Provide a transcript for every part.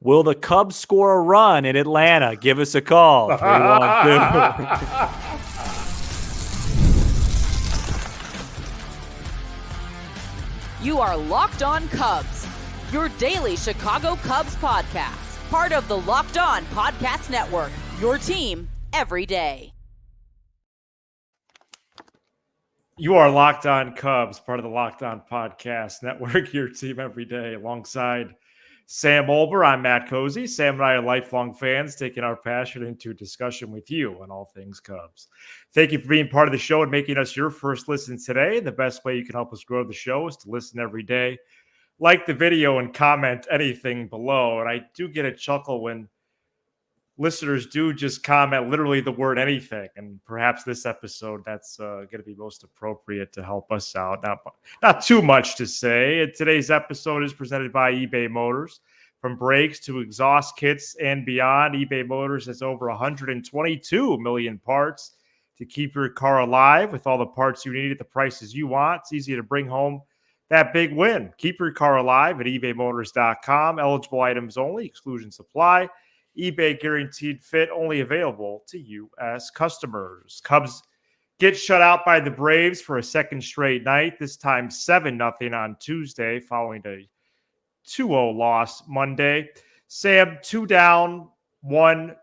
Will the Cubs score a run in Atlanta? Give us a call. 312. You are Locked On Cubs, your daily Chicago Cubs podcast. Part of the Locked On Podcast Network, your team every day. You are Locked On Cubs, part of the Locked On Podcast Network, your team every day. Alongside Sam Olber, I'm Matt Cozy. Sam and I are lifelong fans, taking our passion into discussion with you on all things Cubs. Thank you for being part of the show and making us your first listen today. The best way you can help us grow the show is to listen every day. Like the video and comment anything below. And I do get a chuckle when listeners do just comment literally the word anything. And perhaps this episode, that's going to be most appropriate to help us out. Not too much to say. Today's episode is presented by eBay Motors. From brakes to exhaust kits and beyond, eBay Motors has over 122 million parts to keep your car alive with all the parts you need at the prices you want. It's easy to bring home that big win. Keep your car alive at ebaymotors.com. Eligible items only. Exclusions apply. eBay guaranteed fit, only available to U.S. customers. Cubs get shut out by the Braves for a second straight night, this time 7-0 on Tuesday, following a 2-0 loss Monday. Sam, 2 down, 1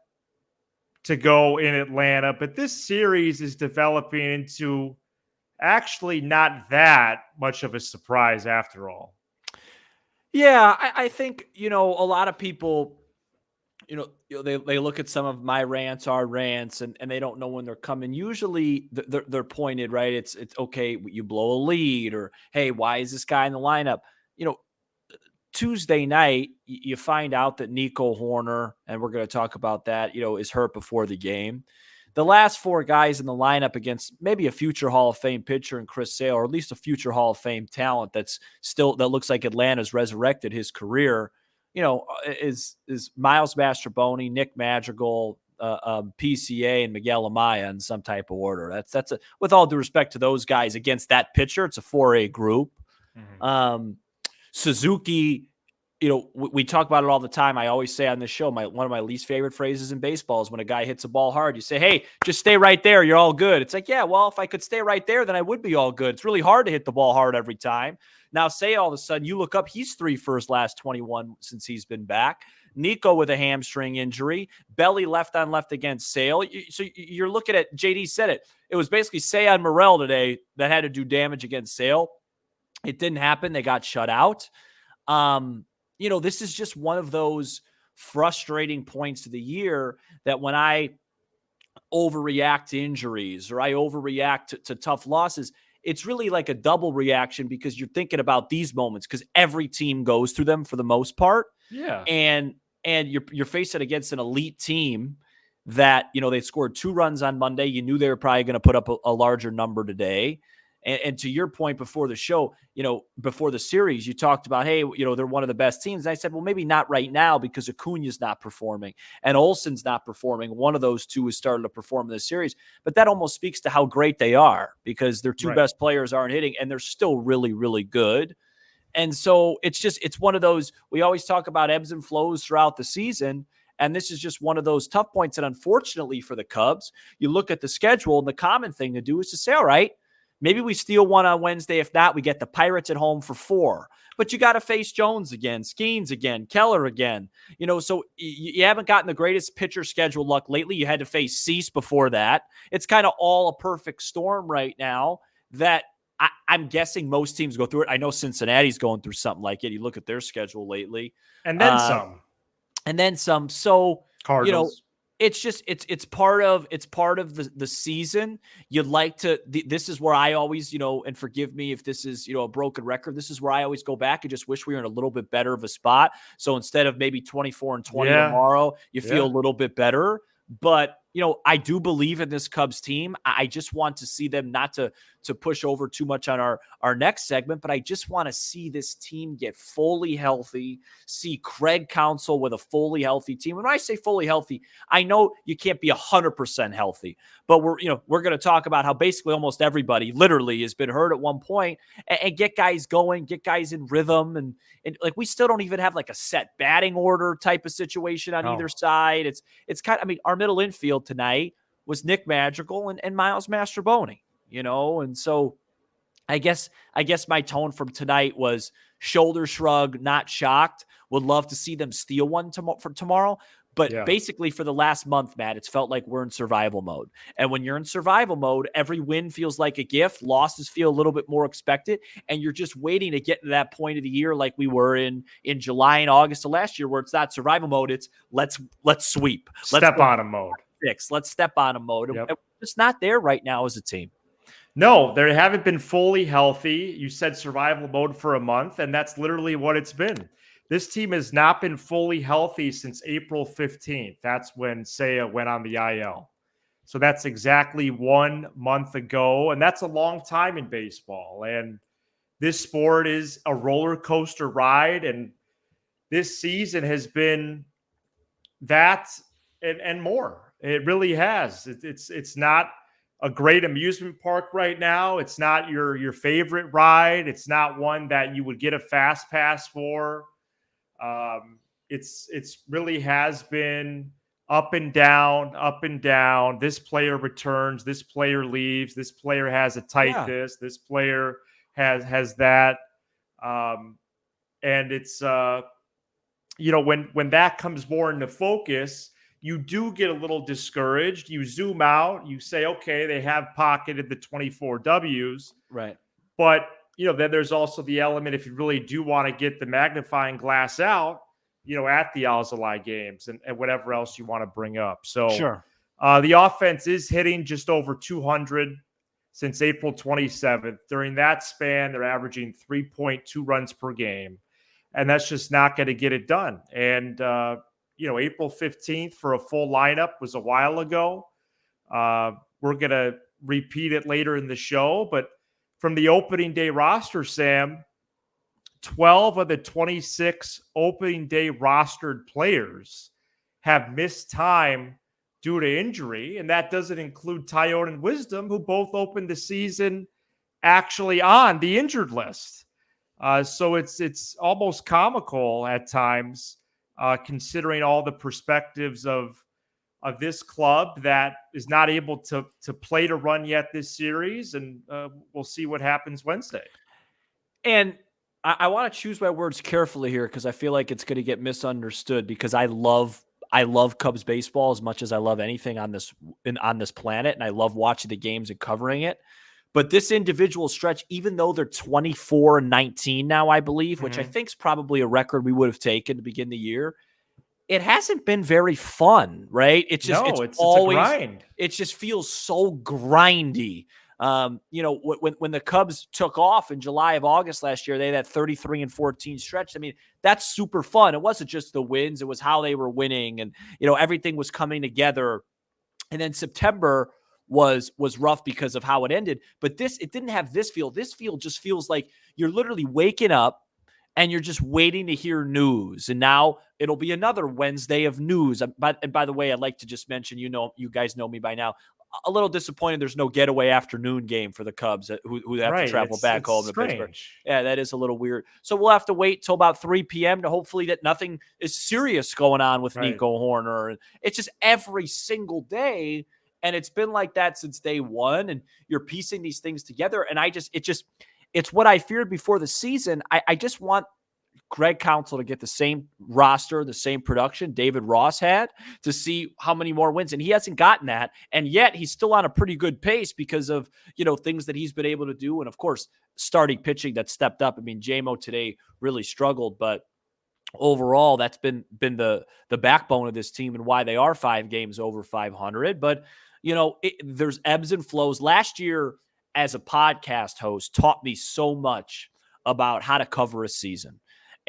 to go in Atlanta, but this series is developing into actually not that much of a surprise after all. Yeah, I think, a lot of people, they look at some of my rants, our rants, and they don't know when they're coming. Usually they're pointed, right? It's okay, you blow a lead, or, hey, why is this guy in the lineup? Tuesday night, you find out that Nico Horner, and we're going to talk about that, is hurt before the game. The last 4 guys in the lineup against maybe a future Hall of Fame pitcher in Chris Sale, or at least a future Hall of Fame talent that looks like Atlanta's resurrected his career, is Miles Mastrobuoni, Nick Madrigal, PCA, and Miguel Amaya in some type of order. That's with all due respect to those guys against that pitcher, it's a 4A group. Mm-hmm. Suzuki, we talk about it all the time. I always say on this show, one of my least favorite phrases in baseball is when a guy hits a ball hard, you say, hey, just stay right there. You're all good. It's like, yeah, well, if I could stay right there, then I would be all good. It's really hard to hit the ball hard every time. Now, say all of a sudden you look up, he's 3 for his last 21 since he's been back. Nico with a hamstring injury, belly left on left against Sale. So you're looking at, JD said it. It was basically Sean Morel today that had to do damage against Sale. It didn't happen. They got shut out. This is just one of those frustrating points of the year that when I overreact to injuries or I overreact to tough losses, it's really like a double reaction because you're thinking about these moments because every team goes through them for the most part. Yeah. And you're facing against an elite team that, they scored 2 runs on Monday. You knew they were probably going to put up a larger number today. And to your point before the show, before the series, you talked about, hey, they're one of the best teams. And I said, well, maybe not right now because Acuna's not performing and Olsen's not performing. One of those two has started to perform in this series. But that almost speaks to how great they are because their 2 best players aren't hitting and they're still really, really good. And so it's one of those, we always talk about ebbs and flows throughout the season. And this is just one of those tough points. And unfortunately for the Cubs, you look at the schedule and the common thing to do is to say, all right, maybe we steal 1 on Wednesday. If not, we get the Pirates at home for 4. But you got to face Jones again, Skeens again, Keller again. So you haven't gotten the greatest pitcher schedule luck lately. You had to face Cease before that. It's kind of all a perfect storm right now that I'm guessing most teams go through it. I know Cincinnati's going through something like it. You look at their schedule lately. And then some. And then some. So, Cardinals. It's just it's part of the season. You'd like to. This is where I always and forgive me if this is a broken record. This is where I always go back and just wish we were in a little bit better of a spot. So instead of maybe 24-20 tomorrow, you feel a little bit better. But I do believe in this Cubs team. I just want to see them not to push over too much on our next segment, but I just want to see this team get fully healthy, see Craig Counsell with a fully healthy team. When I say fully healthy, I know you can't be 100% healthy, but we're going to talk about how basically almost everybody literally has been hurt at one point, and get guys going, get guys in rhythm. And like, we still don't even have like a set batting order type of situation on either side. It's kind of, I mean, our middle infield tonight was Nick Madrigal and Miles Mastroboni, and so I guess my tone from tonight was shoulder shrug, not shocked. Would love to see them steal one for tomorrow. But basically for the last month, Matt, it's felt like we're in survival mode. And when you're in survival mode, every win feels like a gift. Losses feel a little bit more expected. And you're just waiting to get to that point of the year like we were in July and August of last year, where it's not survival mode. It's let's sweep. Step on them mode. Let's step on them mode. Yep. And we're just not there right now as a team. No, they haven't been fully healthy. You said survival mode for a month, and that's literally what it's been. This team has not been fully healthy since April 15th. That's when Seiya went on the IL. So that's exactly 1 month ago, and that's a long time in baseball. And this sport is a roller coaster ride, and this season has been that and more. It really has. It's not a great amusement park right now. It's not your favorite ride. It's not one that you would get a fast pass for. It's really has been up and down, up and down. This player returns, this player leaves, this player has a tight this player has that. And it's when that comes more into focus, you do get a little discouraged. You zoom out, you say, okay, they have pocketed the 24 W's. Right. But, then there's also the element, if you really do want to get the magnifying glass out, at the Alzolay games and whatever else you want to bring up. So sure. The offense is hitting just over 200 since April 27th. During that span, they're averaging 3.2 runs per game. And that's just not going to get it done. And, April 15th for a full lineup was a while ago. We're going to repeat it later in the show. But from the opening day roster, Sam, 12 of the 26 opening day rostered players have missed time due to injury. And that doesn't include Tyone and Wisdom, who both opened the season actually on the injured list. So it's almost comical at times, considering all the perspectives of this club that is not able to play to run yet this series. And we'll see what happens Wednesday. And I want to choose my words carefully here, because I feel like it's going to get misunderstood, because I love Cubs baseball as much as I love anything on this planet. And I love watching the games and covering it. But this individual stretch, even though they're 24-19 now, I believe, which I think is probably a record we would have taken to begin the year, it hasn't been very fun, right? It's always a grind. It just feels so grindy. When the Cubs took off in July of August last year, they had that 33-14 stretch. I mean, that's super fun. It wasn't just the wins, it was how they were winning, and everything was coming together. And then September was rough because of how it ended. But it didn't have this feel. This feel just feels like you're literally waking up and you're just waiting to hear news. And now it'll be another Wednesday of news. And by the way, I'd like to just mention, you guys know me by now, a little disappointed there's no getaway afternoon game for the Cubs who have to travel back home to Pittsburgh. Yeah, that is a little weird. So we'll have to wait till about 3 p.m. to hopefully that nothing is serious going on with Nico Horner. It's just every single day. And it's been like that since day one. And you're piecing these things together. And it's what I feared before the season. I just want Craig Counsell to get the same roster, the same production David Ross had, to see how many more wins. And he hasn't gotten that. And yet he's still on a pretty good pace because of, things that he's been able to do. And of course, starting pitching that stepped up. I mean, J-Mo today really struggled, but overall, that's been the backbone of this team and why they are 5 games over 500. But, there's ebbs and flows. Last year, as a podcast host, taught me so much about how to cover a season.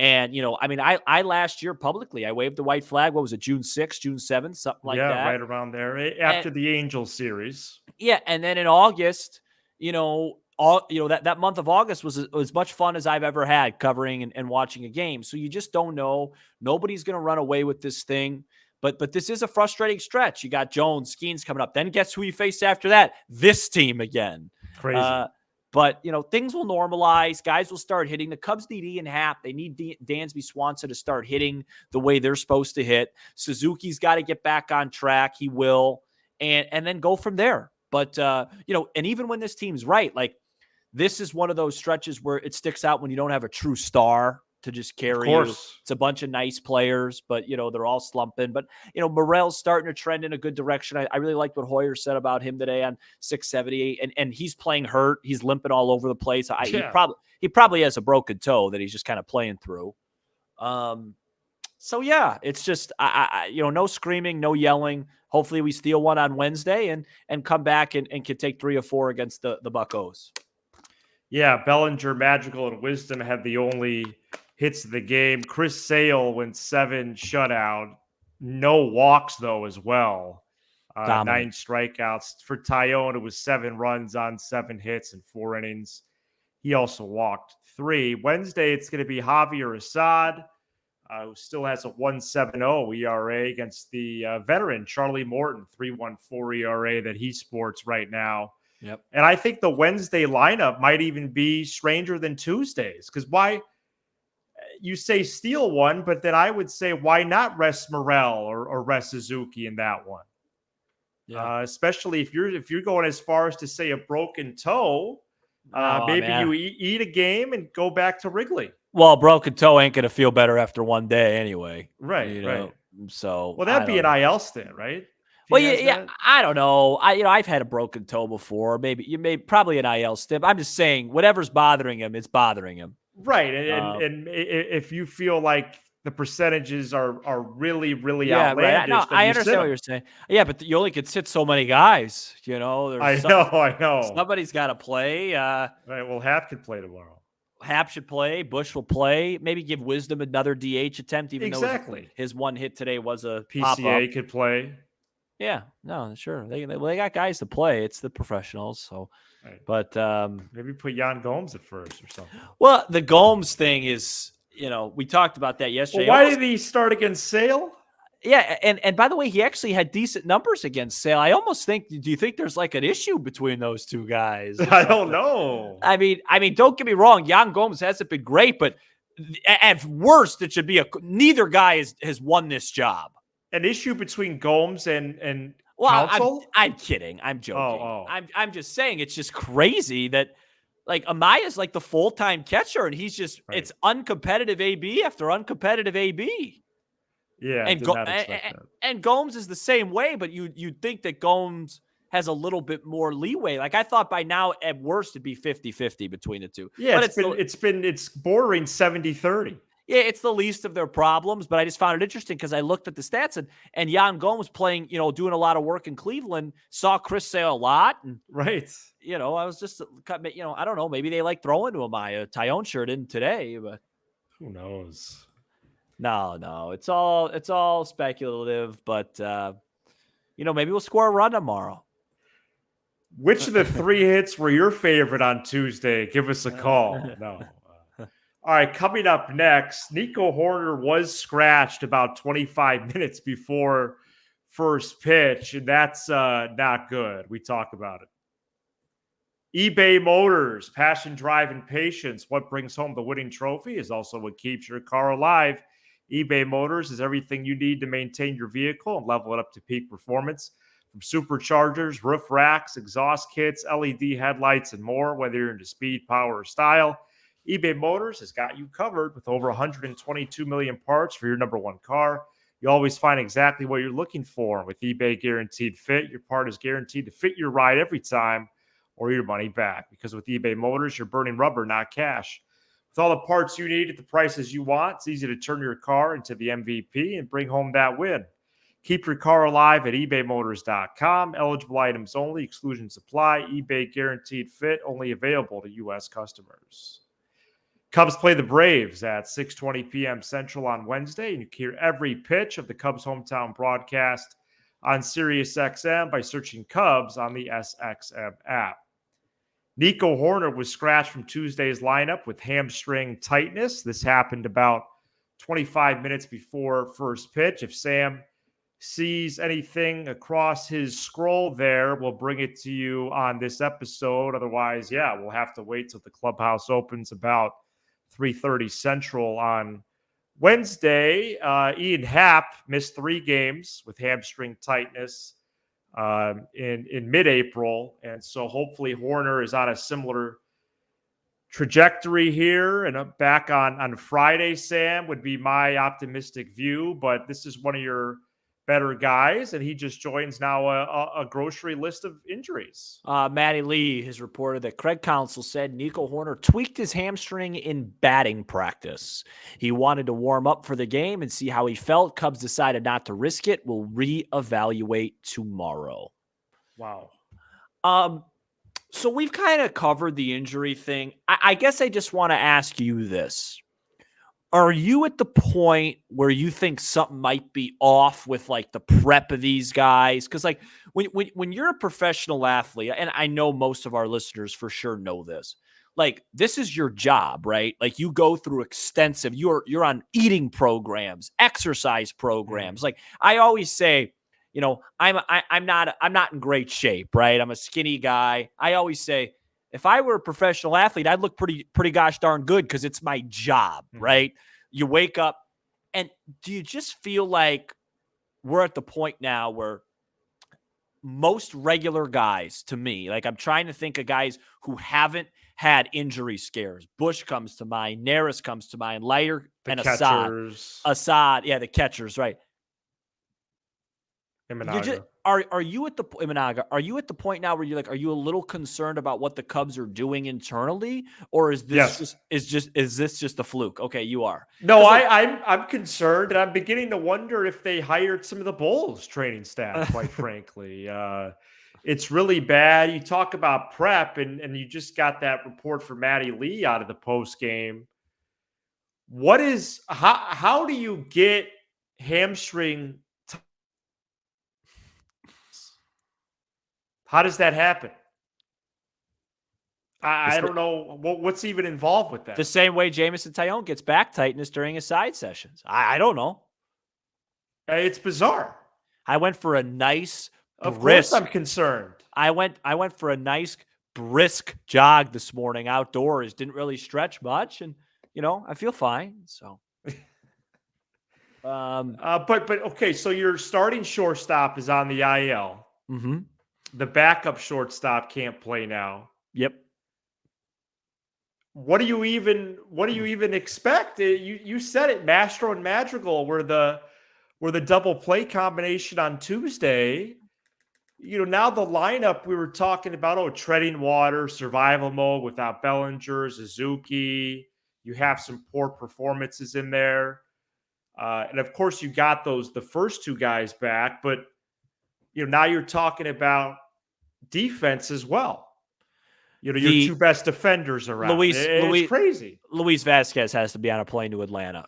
And, I mean, I last year publicly, I waved the white flag. What was it? June 6th, June 7th, something like Yeah, that. right around there And after the Angels series. yeah. And then in August, that month of August was as much fun as I've ever had covering and watching a game. So you just don't know. Nobody's going to run away with this thing. But this is a frustrating stretch. You got Jones, Skeens coming up. Then guess who you face after that? This team again. Crazy. But things will normalize. Guys will start hitting. The Cubs need Ian Happ. They need Dansby Swanson to start hitting the way they're supposed to hit. Suzuki's got to get back on track. He will, and then go from there. But and even when this team's right, like this is one of those stretches where it sticks out when you don't have a true star to just carry you. It's a bunch of nice players, but they're all slumping. But Morel's starting to trend in a good direction. I really liked what Hoyer said about him today on 670, and he's playing hurt. He's limping all over the place. He probably has a broken toe that he's just kind of playing through. So yeah, it's just no screaming, no yelling. Hopefully we steal one on Wednesday and come back and can take 3 or 4 against the Buccos. Yeah, Bellinger, Magical, and Wisdom had the only hits of the game. Chris Sale went 7 shutout. No walks, though, as well. 9 strikeouts. For Tyone, it was 7 runs on 7 hits and 4 innings. He also walked 3. Wednesday, it's going to be Javier Assad, who still has a 1.70 ERA against the veteran Charlie Morton, 3.14 ERA that he sports right now. Yep. And I think the Wednesday lineup might even be stranger than Tuesdays, because why you say steal one, but then I would say why not rest Morel or rest Suzuki in that one? Yeah. Especially if you're going as far as to say a broken toe, maybe you eat a game and go back to Wrigley. Well, broken toe ain't going to feel better after one day anyway. Right, right. So, that'd be an IL stint, right? Well, yeah, I don't know. I've had a broken toe before. Maybe probably an IL stint. I'm just saying, whatever's bothering him, it's bothering him. Right, and if you feel like the percentages are really, really outlandish, right. No, I understand what you're saying. Yeah, but you only could sit so many guys. I know. Somebody's got to play. Right. Well, Happ could play tomorrow. Happ should play. Bush will play. Maybe give Wisdom another DH attempt, even though his one hit today was a PCA pop-up. could play. Yeah, no, sure. They got guys to play. It's the professionals. So, right. But maybe put Yan Gomes at first or something. Well, the Gomes thing is, we talked about that yesterday. Well, why did he start against Sale? Yeah, and by the way, he actually had decent numbers against Sale. I almost think. Do you think there's like an issue between those two guys? I don't know. I mean, don't get me wrong. Yan Gomes hasn't been great, but at worst, it should be neither guy has won this job. An issue between Gomes and Counsell? I'm kidding. I'm joking. I'm just saying it's just crazy that like Amaya's like the full-time catcher and he's just it's uncompetitive AB after uncompetitive AB. Yeah, and Gomes is the same way, but you'd think that Gomes has a little bit more leeway. Like I thought by now at worst it'd be 50-50 between the two. Yeah, but it's bordering 70-30. Yeah, it's the least of their problems, but I just found it interesting because I looked at the stats and Yan Gomes playing, doing a lot of work in Cleveland, saw Chris Sale a lot. And, right. I was just, I don't know, maybe they like throwing to Amaya. Tyone sure didn't today, but. Who knows? No, it's all speculative, but, maybe we'll score a run tomorrow. Which of the 3 hits were your favorite on Tuesday? Give us a call. No. All right, coming up next, Nico Horner was scratched about 25 minutes before first pitch, and that's not good. We talk about it. eBay Motors, passion, drive, and patience. What brings home the winning trophy is also what keeps your car alive. eBay Motors is everything you need to maintain your vehicle and level it up to peak performance. From superchargers, roof racks, exhaust kits, LED headlights, and more, whether you're into speed, power, or style, eBay Motors has got you covered with over 122 million parts for your number one car. You always find exactly what you're looking for. With eBay Guaranteed Fit, your part is guaranteed to fit your ride every time or your money back. Because with eBay Motors, you're burning rubber, not cash. With all the parts you need at the prices you want, it's easy to turn your car into the MVP and bring home that win. Keep your car alive at ebaymotors.com. Eligible items only. Exclusions apply. eBay Guaranteed Fit only available to U.S. customers. Cubs play the Braves at 6:20 p.m. Central on Wednesday, and you can hear every pitch of the Cubs hometown broadcast on SiriusXM by searching Cubs on the SXM app. Nico Horner was scratched from Tuesday's lineup with hamstring tightness. This happened about 25 minutes before first pitch. If Sam sees anything across his scroll there, we'll bring it to you on this episode. Otherwise, yeah, we'll have to wait till the clubhouse opens about 3:30 Central on Wednesday. Ian Happ missed 3 games with hamstring tightness in mid-April, and so hopefully Horner is on a similar trajectory here and back on Friday. Sam would be my optimistic view, but this is one of your better guys, and he just joins now a grocery list of injuries. Matty Lee has reported that Craig Counsell said Nico Horner tweaked his hamstring in batting practice. He wanted to warm up for the game and see how he felt. Cubs decided not to risk it. We'll reevaluate tomorrow. Wow. So we've kind of covered the injury thing. I guess I just want to ask you this. Are you at the point where you think something might be off with like the prep of these guys? Because like when you're a professional athlete, and I know most of our listeners for sure know this, like this is your job, right? Like you go through extensive, you're on eating programs, exercise programs. Like I always say, you know, I'm not in great shape, right? I'm a skinny guy. I always say, if I were a professional athlete, I'd look pretty gosh darn good because it's my job, right? You wake up, and do you just feel like we're at the point now where most regular guys, to me, like I'm trying to think of guys who haven't had injury scares. Bush comes to mind, Neris comes to mind, Leiter and Catchers. Assad, yeah, the catchers, right? Imanaga. Are you at the Imanaga? Are you at the point now where you're like, are you a little concerned about what the Cubs are doing internally, or is this is this just a fluke? Okay, you are. No, I'm concerned, and I'm beginning to wonder if they hired some of the Bulls training staff. Quite frankly, it's really bad. You talk about prep, and you just got that report from Matty Lee out of the post game. What is how do you get hamstring? How does that happen? I don't know what's even involved with that. The same way Jameson Taillon gets back tightness during his side sessions. I don't know. It's bizarre. I went for a nice Of course I'm concerned. I went for a nice brisk jog this morning outdoors. Didn't really stretch much, and you know, I feel fine. So but okay, so your starting shortstop is on the IL. Mm-hmm. The backup shortstop can't play now. Yep. What do you even expect? You said it. Mastro and Madrigal were the double play combination on Tuesday. You know, now the lineup we were talking about, treading water, survival mode without Bellinger, Suzuki. You have some poor performances in there. And of course you got the first 2 guys back, but you know, now you're talking about defense as well. You know, your 2 best defenders around. It's crazy. Luis Vasquez has to be on a plane to Atlanta.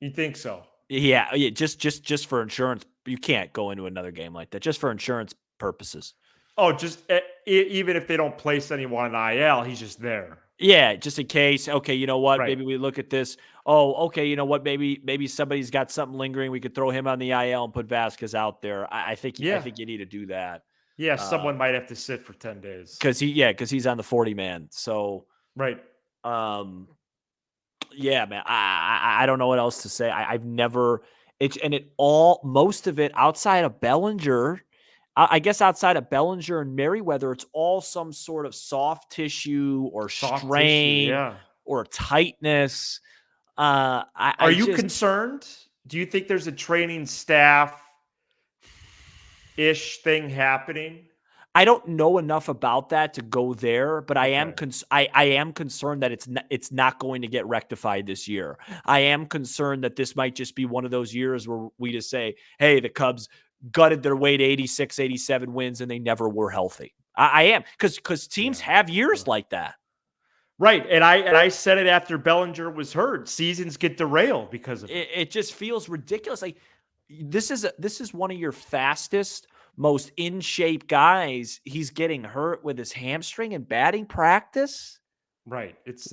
You think so? Yeah. Just for insurance. You can't go into another game like that. Just for insurance purposes. Oh, just even if they don't place anyone on IL, he's just there. Yeah, just in case. Okay, you know what? Right. Maybe we look at this. Oh, okay, you know what? Maybe somebody's got something lingering. We could throw him on the IL and put Vasquez out there. I think you need to do that. Yeah, someone might have to sit for 10 days. Because he's on the 40-man. So right. Yeah, man. I don't know what else to say. I've never most of it outside of Bellinger. I guess outside of Bellinger and Merriweather, it's all some sort of soft tissue or strain or tightness. Are you concerned? Do you think there's a training staff-ish thing happening? I don't know enough about that to go there, but I am concerned that it's not going to get rectified this year. I am concerned that this might just be one of those years where we just say, hey, the Cubs gutted their way to 86, 87 wins, and they never were healthy. I am, because teams have years like that. Right. And I said it after Bellinger was hurt. Seasons get derailed because of it. It just feels ridiculous. Like this is one of your fastest, most in shape guys. He's getting hurt with his hamstring in batting practice. Right. It's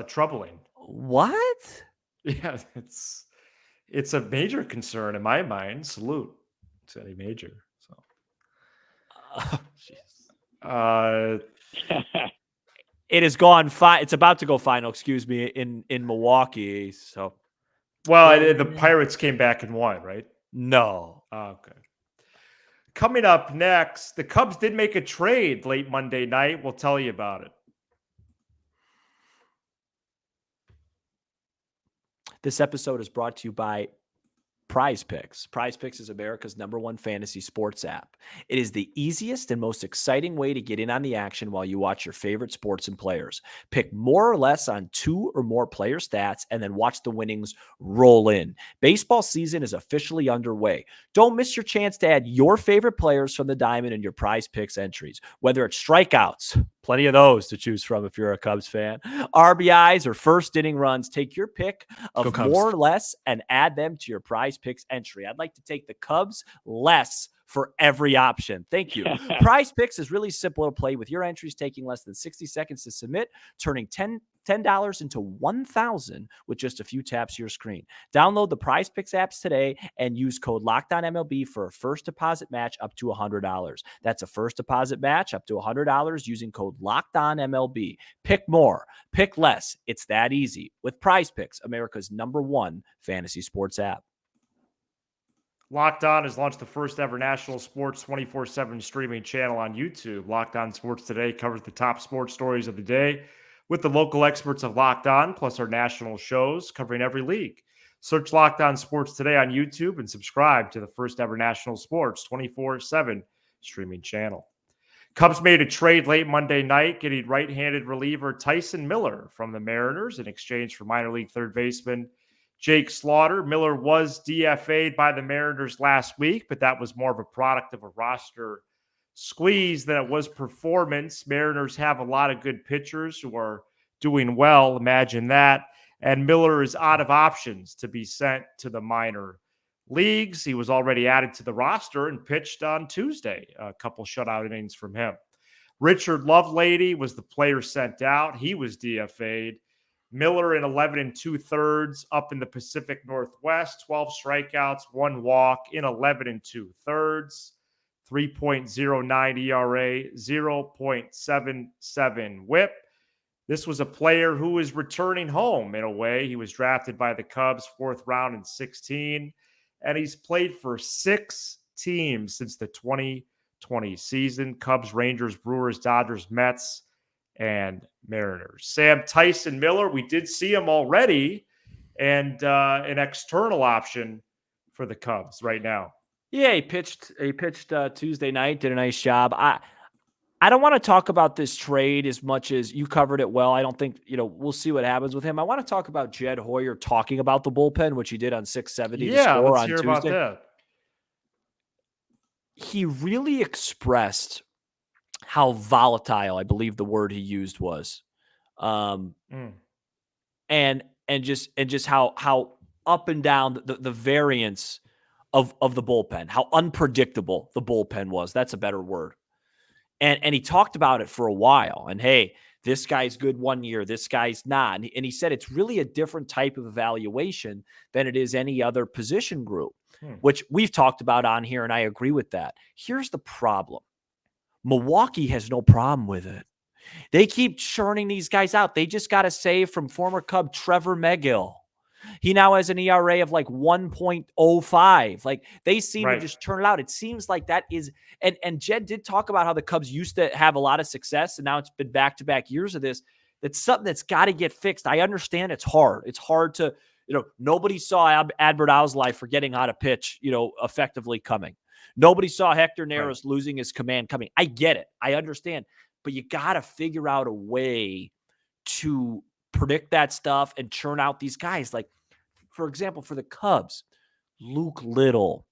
troubling. What? Yeah, it's a major concern in my mind. Salute to any major. So Oh, jeez. uh It has gone fine. It's about to go final, excuse me, in Milwaukee. So well, the Pirates came back and won, right? no. Okay. Coming up next, the Cubs did make a trade late Monday night. We'll tell you about it. This episode is brought to you by Prize Picks. Prize Picks is America's #1 fantasy sports app. It is the easiest and most exciting way to get in on the action while you watch your favorite sports and players. Pick more or less on 2 or more player stats and then watch the winnings roll in. Baseball season is officially underway. Don't miss your chance to add your favorite players from the diamond in your Prize Picks entries. Whether it's strikeouts, plenty of those to choose from if you're a Cubs fan, RBIs, or first inning runs, take your pick of more or less and add them to your Prize Picks entry. I'd like to take the Cubs less for every option. Thank you. Prize Picks is really simple to play with your entries taking less than 60 seconds to submit, turning $10 into $1,000 with just a few taps of your screen. Download the Prize Picks apps today and use code LOCKEDONMLB for a first deposit match up to $100. That's a first deposit match up to $100 using code LOCKEDONMLB. Pick more, pick less. It's that easy with Prize Picks, America's #1 fantasy sports app. Locked On has launched the first ever national sports 24/7 streaming channel on YouTube. Locked On Sports Today covers the top sports stories of the day with the local experts of Locked On, plus our national shows covering every league. Search Locked On Sports Today on YouTube and subscribe to the first ever national sports 24/7 streaming channel. Cubs made a trade late Monday night, getting right-handed reliever Tyson Miller from the Mariners in exchange for minor league third baseman Jake Slaughter. Miller was DFA'd by the Mariners last week, but that was more of a product of a roster squeeze than it was performance. Mariners have a lot of good pitchers who are doing well. Imagine that. And Miller is out of options to be sent to the minor leagues. He was already added to the roster and pitched on Tuesday. A couple shutout innings from him. Richard Lovelady was the player sent out. He was DFA'd. Miller in 11 2/3 up in the Pacific Northwest, 12 strikeouts, 1 walk in 11 2/3, 3.09 ERA, 0.77 whip. This was a player who is returning home in a way. He was drafted by the Cubs 4th round in 2016, and he's played for 6 teams since the 2020 season: Cubs, Rangers, Brewers, Dodgers, Mets, and Mariners. Sam, Tyson Miller, we did see him already, and an external option for the Cubs right now. Yeah, he pitched Tuesday night, did a nice job. I don't want to talk about this trade as much as you covered it well. I don't think, we'll see what happens with him. I want to talk about Jed Hoyer talking about the bullpen, which he did on 670 to score let's on hear Tuesday. about that. He really expressed how volatile, I believe the word he used was. And just how up and down the variance of the bullpen, how unpredictable the bullpen was. That's a better word. And he talked about it for a while. And hey, this guy's good one year, this guy's not. And he said it's really a different type of evaluation than it is any other position group, which we've talked about on here, and I agree with that. Here's the problem. Milwaukee has no problem with it. They keep churning these guys out. They just got a save from former Cub Trevor Megill. He now has an ERA of like 1.05. Like they seem to just turn it out. It seems like that is, and Jed did talk about how the Cubs used to have a lot of success, and now it's been back-to-back years of this. That's something that's got to get fixed. I understand it's hard. It's hard to, nobody saw Adbert Alzolay forgetting how to pitch, effectively coming. Nobody saw Hector Neris losing his command coming. I get it. I understand. But you got to figure out a way to predict that stuff and churn out these guys. Like, for example, for the Cubs, Luke Little,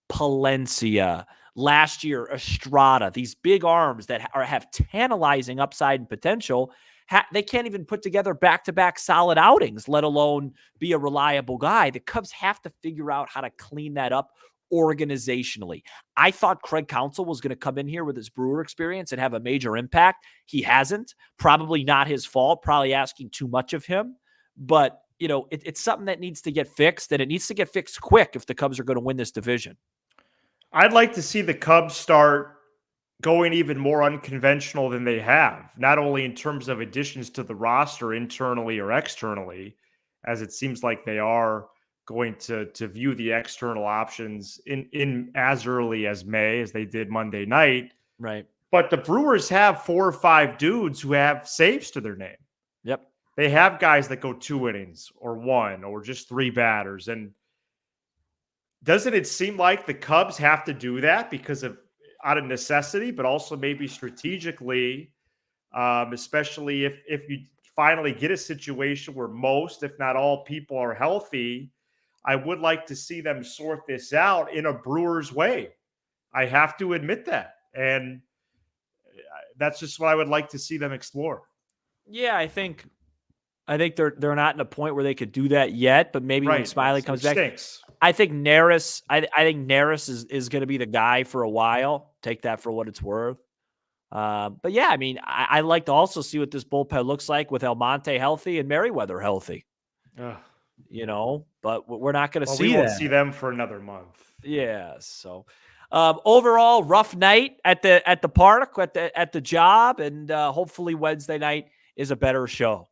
Palencia, last year, Estrada, these big arms that have tantalizing upside and potential They can't even put together back-to-back solid outings, let alone be a reliable guy. The Cubs have to figure out how to clean that up organizationally. I thought Craig Counsell was going to come in here with his Brewer experience and have a major impact. He hasn't. Probably not his fault. Probably asking too much of him. But, it's something that needs to get fixed, and it needs to get fixed quick if the Cubs are going to win this division. I'd like to see the Cubs start going even more unconventional than they have, not only in terms of additions to the roster internally or externally, as it seems like they are going to view the external options in as early as May, as they did Monday night. Right. But the Brewers have 4 or 5 dudes who have saves to their name. Yep. They have guys that go 2 innings or 1 or just 3 batters. And doesn't it seem like the Cubs have to do that because of out of necessity, but also maybe strategically, especially if you finally get a situation where most, if not all, people are healthy? I would like to see them sort this out in a Brewers way. I have to admit that. And that's just what I would like to see them explore. Yeah, I think they're not in a point where they could do that yet, but maybe when Smiley comes back. Stinks. I think Neris is going to be the guy for a while. Take that for what it's worth. But yeah, I mean, I like to also see what this bullpen looks like with Almonte healthy and Merriweather healthy. But we're not going to see we that. won't see them for another month. Yeah. So overall, rough night at the park, at the job, and hopefully Wednesday night is a better show.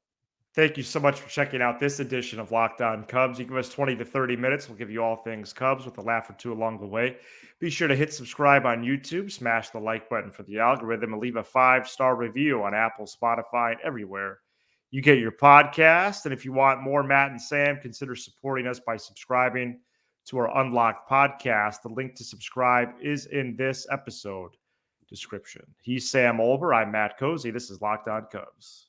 Thank you so much for checking out this edition of Locked On Cubs. You give us 20 to 30 minutes. We'll give you all things Cubs with a laugh or two along the way. Be sure to hit subscribe on YouTube, smash the like button for the algorithm, and leave a 5-star review on Apple, Spotify, and everywhere you get your podcast. And if you want more Matt and Sam, consider supporting us by subscribing to our Unlocked podcast. The link to subscribe is in this episode description. He's Sam Olber. I'm Matt Cozy. This is Locked On Cubs.